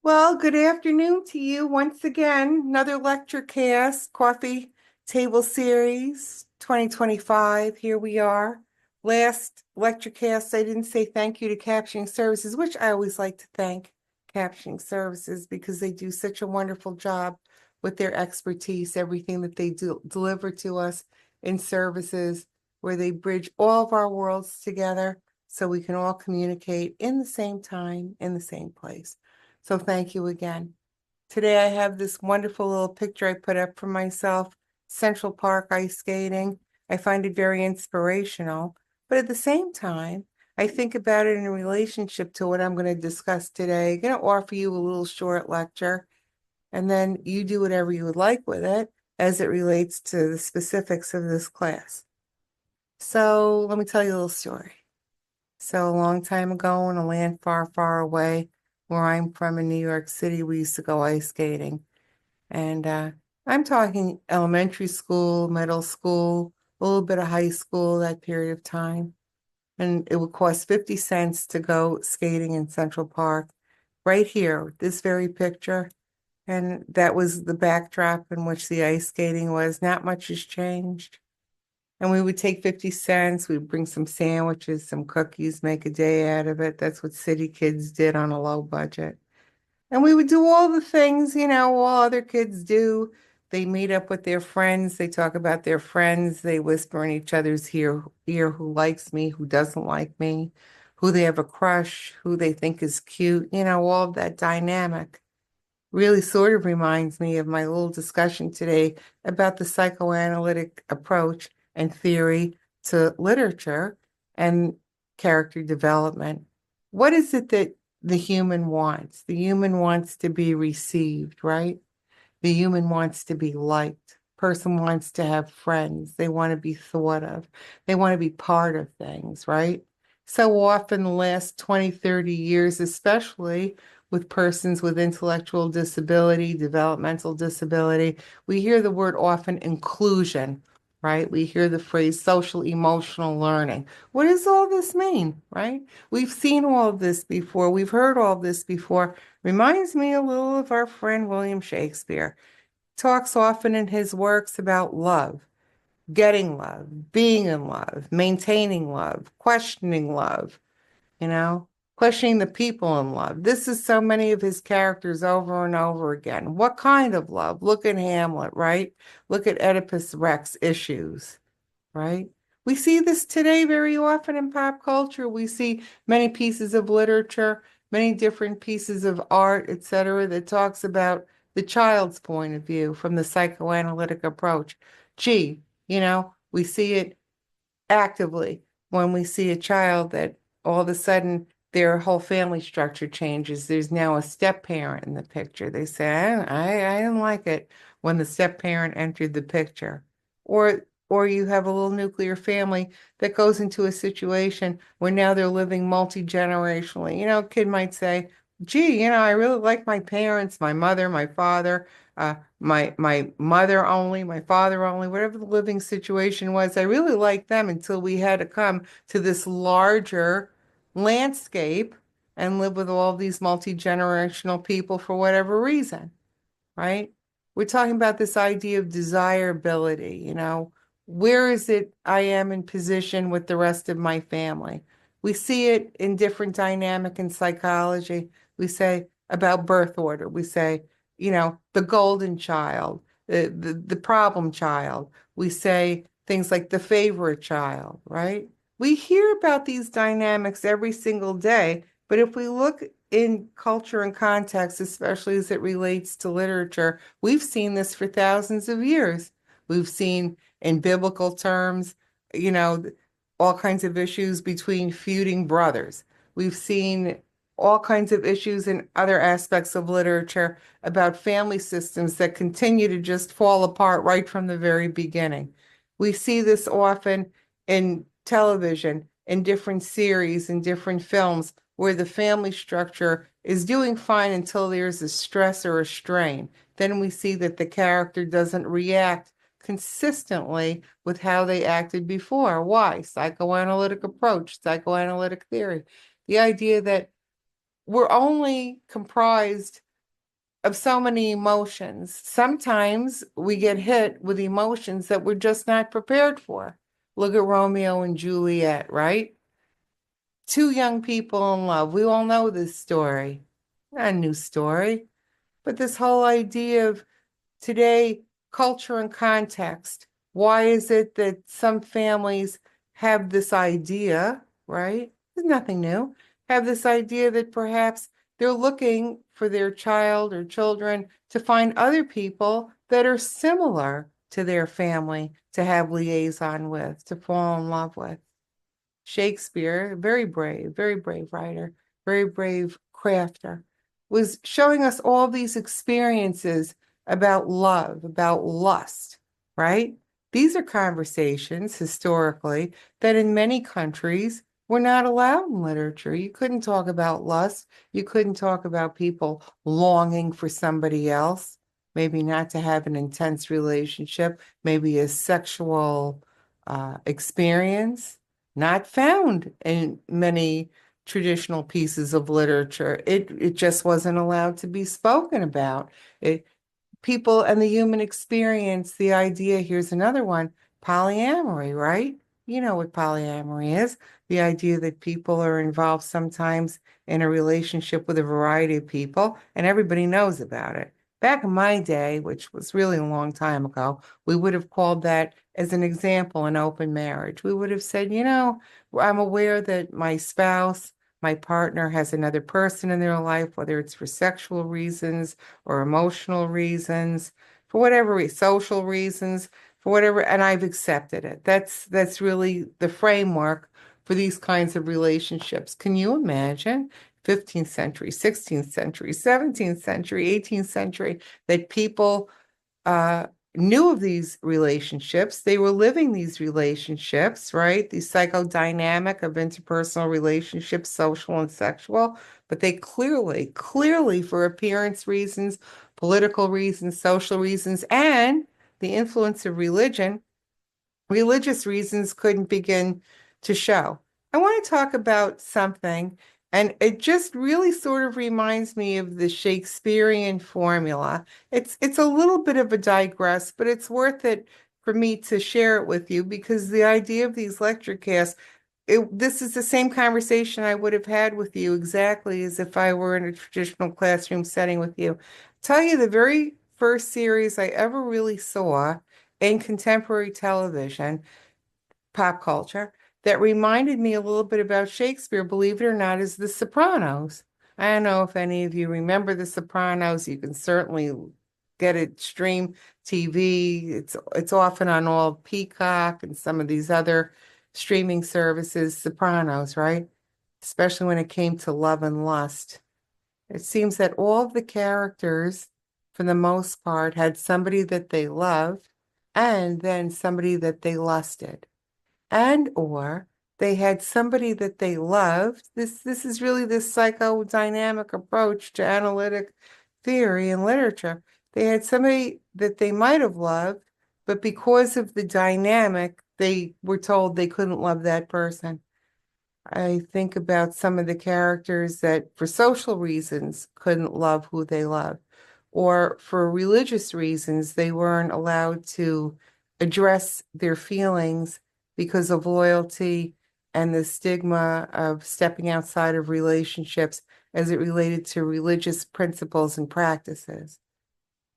Well, good afternoon to you once again. Another lecture cast, coffee table series 2025. Here we are. Last lecture cast, I didn't say thank you to Captioning Services, which I always like to thank Captioning Services because they do such a wonderful job with their expertise, everything that they do deliver to us in services where they bridge all of our worlds together so we can all communicate in the same time, in the same place. So thank you again. Today I have this wonderful little picture I put up for myself, Central Park ice skating. I find it very inspirational, but at the same time, I think about it in relationship to what I'm going to discuss today. I'm going to offer you a little short lecture, and then you do whatever you would like with it as it relates to the specifics of this class. So let me tell you a little story. So a long time ago in a land far, far away, where I'm from in New York City, we used to go ice skating. And I'm talking elementary school, middle school, a little bit of high school, that period of time. And it would cost 50 cents to go skating in Central Park, right here, this very picture. And that was the backdrop in which the ice skating was. Not much has changed. And we would take 50 cents, we'd bring some sandwiches, some cookies, make a day out of it. That's what city kids did on a low budget. And we would do all the things, all other kids do. They meet up with their friends, they talk about their friends, they whisper in each other's ear who likes me, who doesn't like me, who they have a crush, who they think is cute, all of that dynamic really sort of reminds me of my little discussion today about the psychoanalytic approach and theory to literature and character development. What is it that the human wants? The human wants to be received, right? The human wants to be liked. Person wants to have friends. They want to be thought of. They want to be part of things, right? So often the last 20, 30 years, especially with persons with intellectual disability, developmental disability, we hear the word often inclusion, right? We hear the phrase social emotional learning. What does all this mean, right? We've seen all of this before. We've heard all of this before. Reminds me a little of our friend William Shakespeare. Talks often in his works about love, getting love, being in love, maintaining love, you know, questioning the people in love. This is so many of his characters over and over again. What kind of love? Look at Hamlet, right? Look at Oedipus Rex issues, right? We see this today very often in pop culture. We see many pieces of literature, many different pieces of art, etc., that talks about the child's point of view from the psychoanalytic approach. Gee, we see it actively when we see a child that all of a sudden their whole family structure changes. There's now a step parent in the picture. They say, I didn't like it when the step parent entered the picture. Or you have a little nuclear family that goes into a situation where now they're living multi-generationally. A kid might say, gee, I really like my parents, my mother, my father, my mother only, my father only, whatever the living situation was. I really liked them until we had to come to this larger landscape and live with all these multi-generational people for whatever reason, right? We're talking about this idea of desirability, where is it I am in position with the rest of my family? We see it in different dynamic in psychology. We say about birth order. We say, the golden child, the problem child. We say things like the favorite child, right? We hear about these dynamics every single day, but if we look in culture and context, especially as it relates to literature, we've seen this for thousands of years. We've seen in biblical terms, you know, all kinds of issues between feuding brothers. We've seen all kinds of issues in other aspects of literature about family systems that continue to just fall apart right from the very beginning. We see this often in television, in different series, in different films, where the family structure is doing fine until there's a stress or a strain. Then we see that the character doesn't react consistently with how they acted before. Why? Psychoanalytic approach, psychoanalytic theory. The idea that we're only comprised of so many emotions. Sometimes we get hit with emotions that we're just not prepared for. Look at Romeo and Juliet, right? Two young people in love. We all know this story. Not a new story, but this whole idea of today, culture and context. Why is it that some families have this idea, right? There's nothing new. Have this idea that perhaps they're looking for their child or children to find other people that are similar to their family to have liaison with, to fall in love with. Shakespeare, very brave writer, very brave crafter, was showing us all these experiences about love, about lust, right? These are conversations historically that in many countries were not allowed in literature. You couldn't talk about lust. You couldn't talk about people longing for somebody else, maybe not to have an intense relationship, maybe a sexual experience not found in many traditional pieces of literature. It just wasn't allowed to be spoken about. It people and the human experience, the idea, here's another one, polyamory, right? You know what polyamory is. The idea that people are involved sometimes in a relationship with a variety of people, and everybody knows about it. Back in my day, which was really a long time ago, we would have called that, as an example, an open marriage. We would have said, I'm aware that my spouse, my partner has another person in their life, whether it's for sexual reasons or emotional reasons, for whatever social reasons, for whatever, and I've accepted it. That's really the framework for these kinds of relationships. Can you imagine 15th century, 16th century, 17th century, 18th century that people uh, knew of these relationships. They were living these relationships, right? The psychodynamic of interpersonal relationships, social and sexual, but they clearly for appearance reasons, political reasons, social reasons, and the influence of religion, religious reasons couldn't begin to show. I want to talk about something, and it just really sort of reminds me of the Shakespearean formula. It's a little bit of a digress, but it's worth it for me to share it with you because the idea of these lecture casts, this is the same conversation I would have had with you exactly as if I were in a traditional classroom setting with you. Tell you the very first series I ever really saw in contemporary television, pop culture, that reminded me a little bit about Shakespeare, believe it or not, is The Sopranos. I don't know if any of you remember The Sopranos. You can certainly get it stream TV. It's often on all Peacock and some of these other streaming services. Sopranos, right? Especially when it came to love and lust. It seems that all of the characters, for the most part, had somebody that they loved and then somebody that they lusted. And or they had somebody that they loved. This is really this psychodynamic approach to analytic theory and literature. They had somebody that they might have loved, but because of the dynamic, they were told they couldn't love that person. I think about some of the characters that, for social reasons, couldn't love who they loved, or for religious reasons, they weren't allowed to address their feelings because of loyalty and the stigma of stepping outside of relationships as it related to religious principles and practices.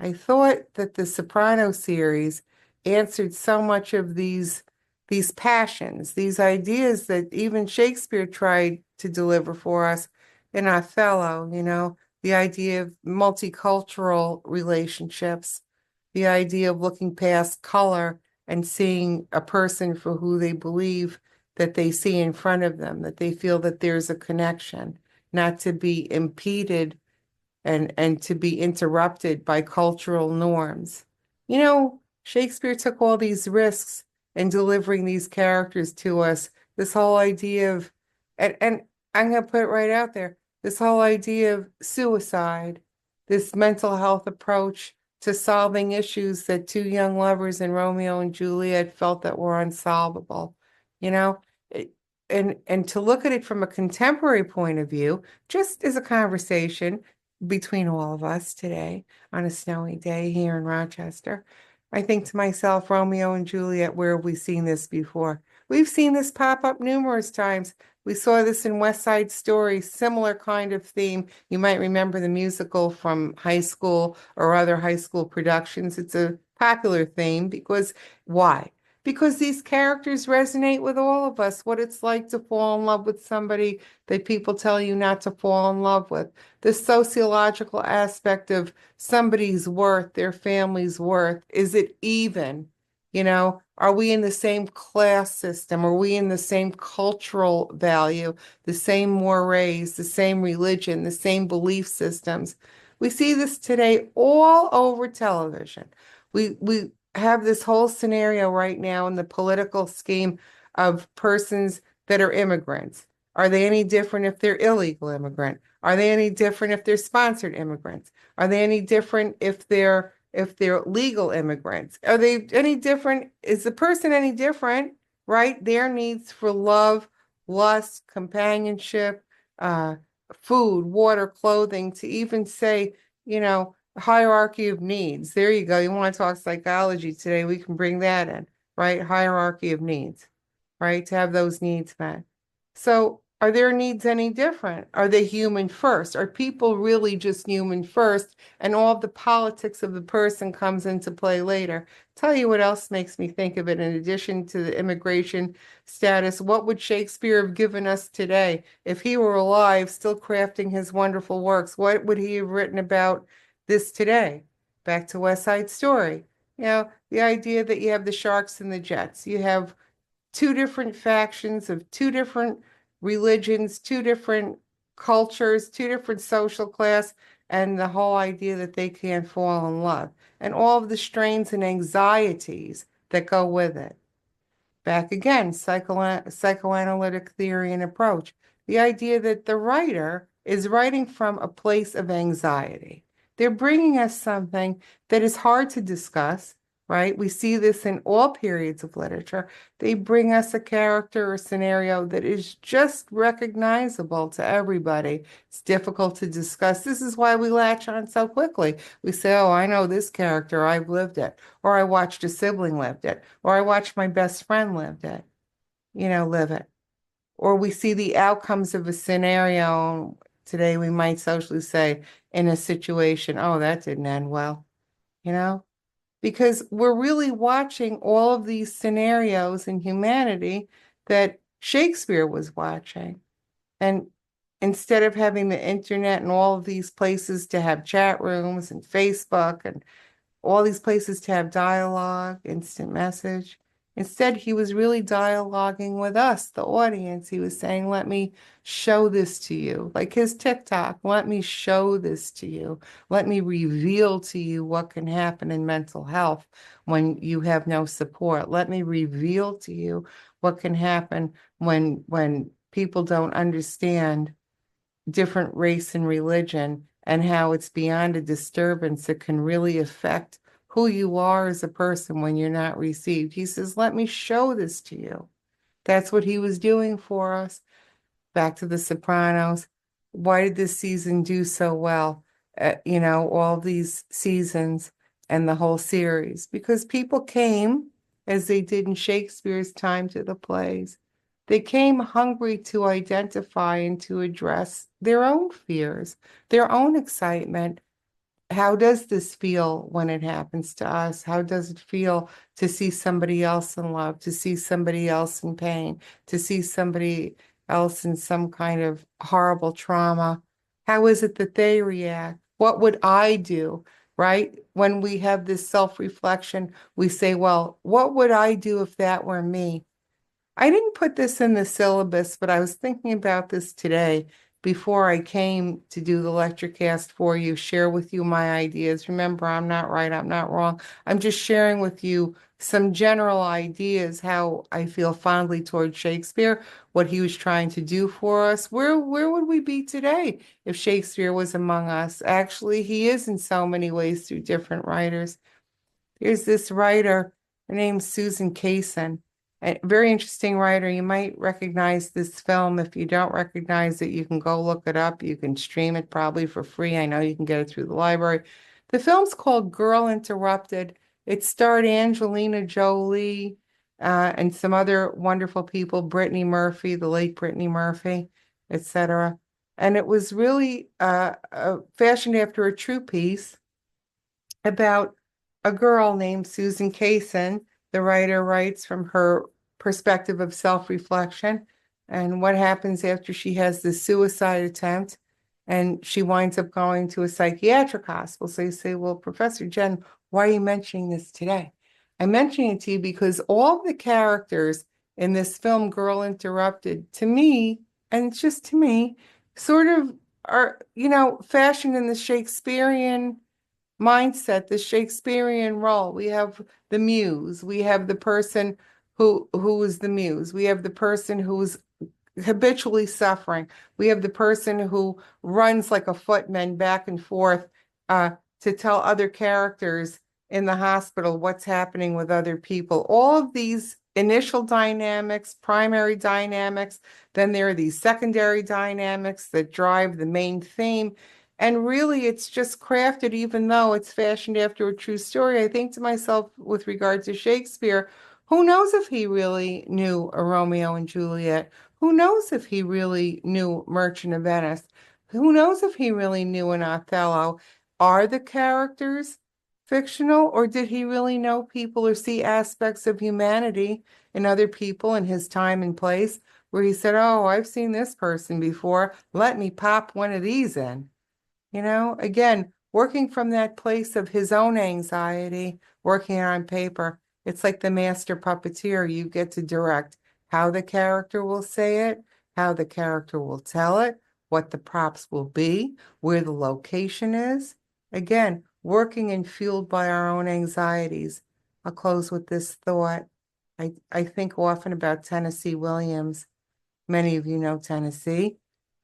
I thought that the Soprano series answered so much of these passions, these ideas that even Shakespeare tried to deliver for us in Othello, the idea of multicultural relationships, the idea of looking past color and seeing a person for who they believe that they see in front of them, that they feel that there's a connection, not to be impeded and to be interrupted by cultural norms. Shakespeare took all these risks in delivering these characters to us. This whole idea of, and I'm going to put it right out there, this whole idea of suicide, this mental health approach to solving issues that two young lovers in Romeo and Juliet felt that were unsolvable, you know? It- and to look at it from a contemporary point of view, just as a conversation, between all of us today on a snowy day here in Rochester. I think to myself, Romeo and Juliet, where have we seen this before? We've seen this pop up numerous times. We saw this in West Side Story, similar kind of theme. You might remember the musical from high school or other high school productions. It's a popular theme because why? Because these characters resonate with all of us, what it's like to fall in love with somebody that people tell you not to fall in love with, the sociological aspect of somebody's worth, their family's worth. Is it even? Are we in the same class system? Are we in the same cultural value, the same mores, the same religion, the same belief systems? We see this today all over television. We have this whole scenario right now in the political scheme of persons that are immigrants. Are they any different if they're illegal immigrant? Are they any different if they're sponsored immigrants? Are they any different if they're legal immigrants? Are they any different? Is the person any different, right? Their needs for love, lust, companionship, uh, food, water, clothing, to even say, hierarchy of needs. There you go. You want to talk psychology today, we can bring that in, right? Hierarchy of needs, right? To have those needs met. So are their needs any different? Are they human first? Are people really just human first? And all of the politics of the person comes into play later. Tell you what else makes me think of it in addition to the immigration status. What would Shakespeare have given us today if he were alive, still crafting his wonderful works? What would he have written about this today? Back to West Side Story. The idea that you have the Sharks and the Jets. You have two different factions of two different religions, two different cultures, two different social class, and the whole idea that they can't fall in love, and all of the strains and anxieties that go with it. Back again, psychoanalytic theory and approach. The idea that the writer is writing from a place of anxiety. They're bringing us something that is hard to discuss, right? We see this in all periods of literature. They bring us a character or scenario that is just recognizable to everybody. It's difficult to discuss. This is why we latch on so quickly. We say, oh, I know this character, I've lived it, or I watched a sibling lived it, or I watched my best friend lived it, live it. Or we see the outcomes of a scenario. Today we might socially say in a situation, oh, that didn't end well, you know? Because we're really watching all of these scenarios in humanity that Shakespeare was watching. And instead of having the internet and all of these places to have chat rooms and Facebook and all these places to have dialogue, instant message. Instead, he was really dialoguing with us, the audience. He was saying, let me show this to you. Like his TikTok, let me show this to you. Let me reveal to you what can happen in mental health when you have no support. Let me reveal to you what can happen when people don't understand different race and religion, and how it's beyond a disturbance that can really affect who you are as a person when you're not received. He says, let me show this to you. That's what he was doing for us. Back to The Sopranos. Why did this season do so well? All these seasons and the whole series. Because people came, as they did in Shakespeare's time, to the plays. They came hungry to identify and to address their own fears, their own excitement. How does this feel when it happens to us? How does it feel to see somebody else in love, to see somebody else in pain, to see somebody else in some kind of horrible trauma? How is it that they react? What would I do, right? When we have this self-reflection, we say, well, what would I do if that were me? I didn't put this in the syllabus, but I was thinking about this today before I came to do the lecture cast for you, share with you my ideas. Remember, I'm not right, I'm not wrong. I'm just sharing with you some general ideas, how I feel fondly towards Shakespeare, what he was trying to do for us. Where would we be today if Shakespeare was among us? Actually, he is in so many ways through different writers. Here's this writer, her name's Susan Kaysen. A very interesting writer. You might recognize this film. If you don't recognize it, you can go look it up. You can stream it probably for free. I know you can get it through the library. The film's called Girl Interrupted. It starred Angelina Jolie and some other wonderful people, Brittany Murphy, the late Brittany Murphy, etc. And it was really fashioned after a true piece about a girl named Susan Kaysen. The writer writes from her perspective of self-reflection and what happens after she has the suicide attempt and she winds up going to a psychiatric hospital. So you say, well, Professor Jen, why are you mentioning this today? I'm mentioning it to you because all the characters in this film, Girl Interrupted, to me, and it's just to me, sort of are, fashioned in the Shakespearean mindset, the Shakespearean role. We have the muse. We have the person who is the muse. We have the person who's habitually suffering. We have the person who runs like a footman back and forth uh, to tell other characters in the hospital what's happening with other people. All of these initial dynamics, primary dynamics, then there are these secondary dynamics that drive the main theme. And really, it's just crafted, even though it's fashioned after a true story. I think to myself, with regard to Shakespeare, who knows if he really knew a Romeo and Juliet? Who knows if he really knew Merchant of Venice? Who knows if he really knew an Othello? Are the characters fictional, or did he really know people or see aspects of humanity in other people in his time and place where he said, oh, I've seen this person before. Let me pop one of these in. Again, working from that place of his own anxiety, working on paper, it's like the master puppeteer. You get to direct how the character will say it, how the character will tell it, what the props will be, where the location is. Again, working and fueled by our own anxieties. I'll close with this thought. I think often about Tennessee Williams. Many of you know Tennessee.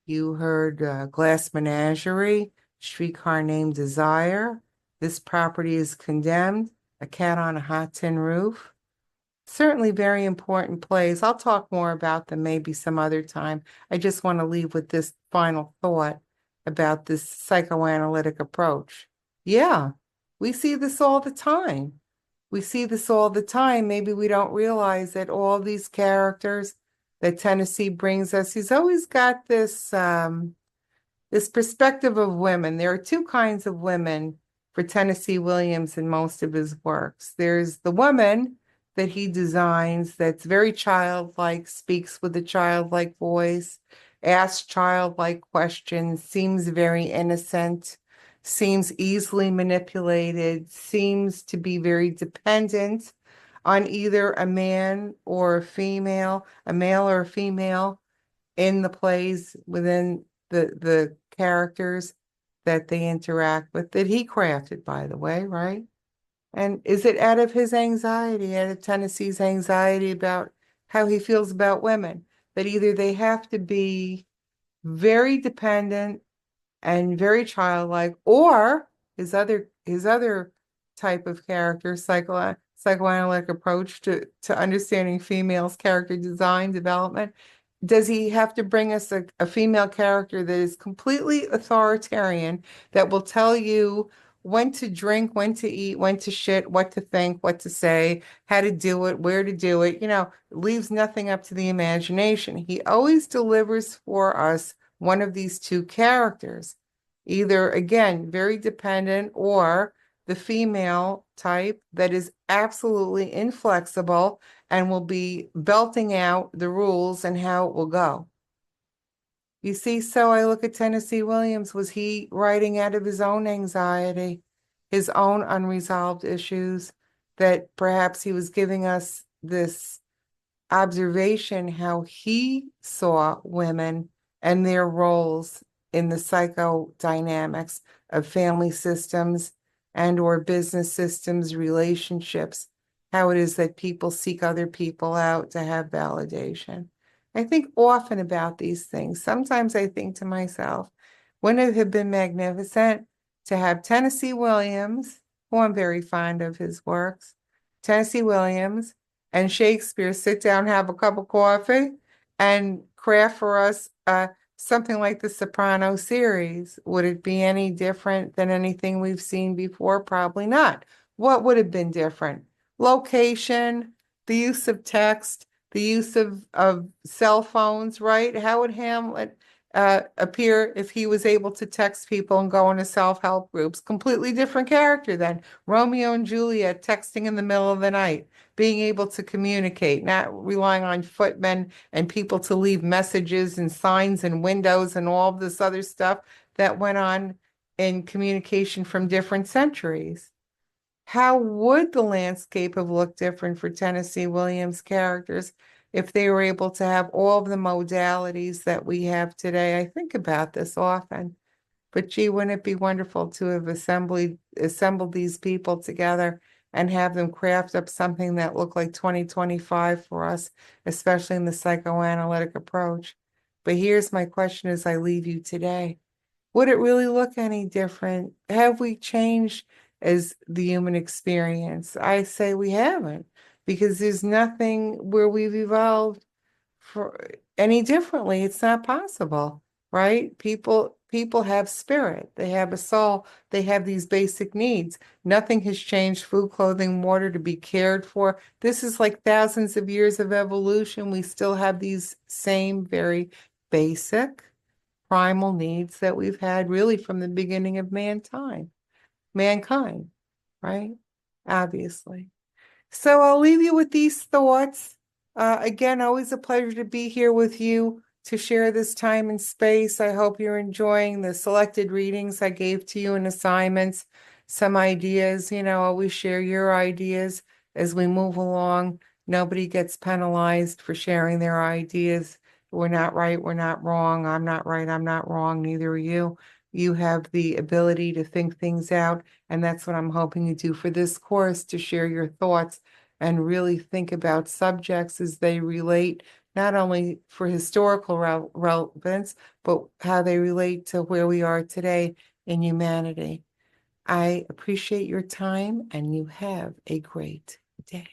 You heard Glass Menagerie, Streetcar Named Desire. This property is condemned. A Cat on a Hot Tin Roof. Certainly very important plays. I'll talk more about them maybe some other time. I just want to leave with this final thought about this psychoanalytic approach. Yeah, we see this all the time. We see this all the time. Maybe we don't realize that all these characters that Tennessee brings us, he's always got this perspective of women. There are two kinds of women for Tennessee Williams in most of his works. There's the woman that he designs that's very childlike, speaks with a childlike voice, asks childlike questions, seems very innocent, seems easily manipulated, seems to be very dependent on either a man or a female, a male or a female in the plays within the characters that they interact with, that he crafted, by the way, right? And is it out of his anxiety, out of Tennessee's anxiety about how he feels about women, that either they have to be very dependent and very childlike, or his other type of character, psychoanalytic approach to understanding females' character design development. Does he have to bring us a female character that is completely authoritarian, that will tell you when to drink, when to eat, when to shit, what to think, what to say, how to do it, where to do it, leaves nothing up to the imagination. He always delivers for us one of these two characters, either, again, very dependent, or the female type that is absolutely inflexible and will be belting out the rules and how it will go. You see, so I look at Tennessee Williams. Was he writing out of his own anxiety, his own unresolved issues, that perhaps he was giving us this observation how he saw women and their roles in the psychodynamics of family systems and or business systems, relationships, how it is that people seek other people out to have validation. I think often about these things. Sometimes I think to myself, wouldn't it have been magnificent to have Tennessee Williams, who I'm very fond of his works, Tennessee Williams, and Shakespeare sit down, have a cup of coffee, and craft for us something like the Soprano series? Would it be any different than anything we've seen before? Probably not. What would have been different? Location, the use of text, the use of cell phones, right? How would Hamlet appear if he was able to text people and go into self-help groups? Completely different character than Romeo and Juliet texting in the middle of the night, being able to communicate, not relying on footmen and people to leave messages and signs and windows and all of this other stuff that went on in communication from different centuries. How would the landscape have looked different for Tennessee Williams characters if they were able to have all of the modalities that we have today? I think about this often. But gee, wouldn't it be wonderful to have assembled these people together and have them craft up something that looked like 2025 for us, especially in the psychoanalytic approach. But here's my question as I leave you today. Would it really look any different? Have we changed as the human experience? I say we haven't, because there's nothing where we've evolved for any differently. It's not possible, right? People have spirit, they have a soul, they have these basic needs. Nothing has changed: food, clothing, water, to be cared for. This is like thousands of years of evolution. We still have these same very basic primal needs that we've had really from the beginning of mankind, right? Obviously. So I'll leave you with these thoughts. Again, always a pleasure to be here with you to share this time and space. I hope you're enjoying the selected readings I gave to you and assignments, some ideas. Always share your ideas as we move along. Nobody gets penalized for sharing their ideas. We're not right, we're not wrong. I'm not right, I'm not wrong. Neither are you. You have the ability to think things out, and that's what I'm hoping you do for this course, to share your thoughts and really think about subjects as they relate, not only for historical relevance, but how they relate to where we are today in humanity. I appreciate your time, and you have a great day.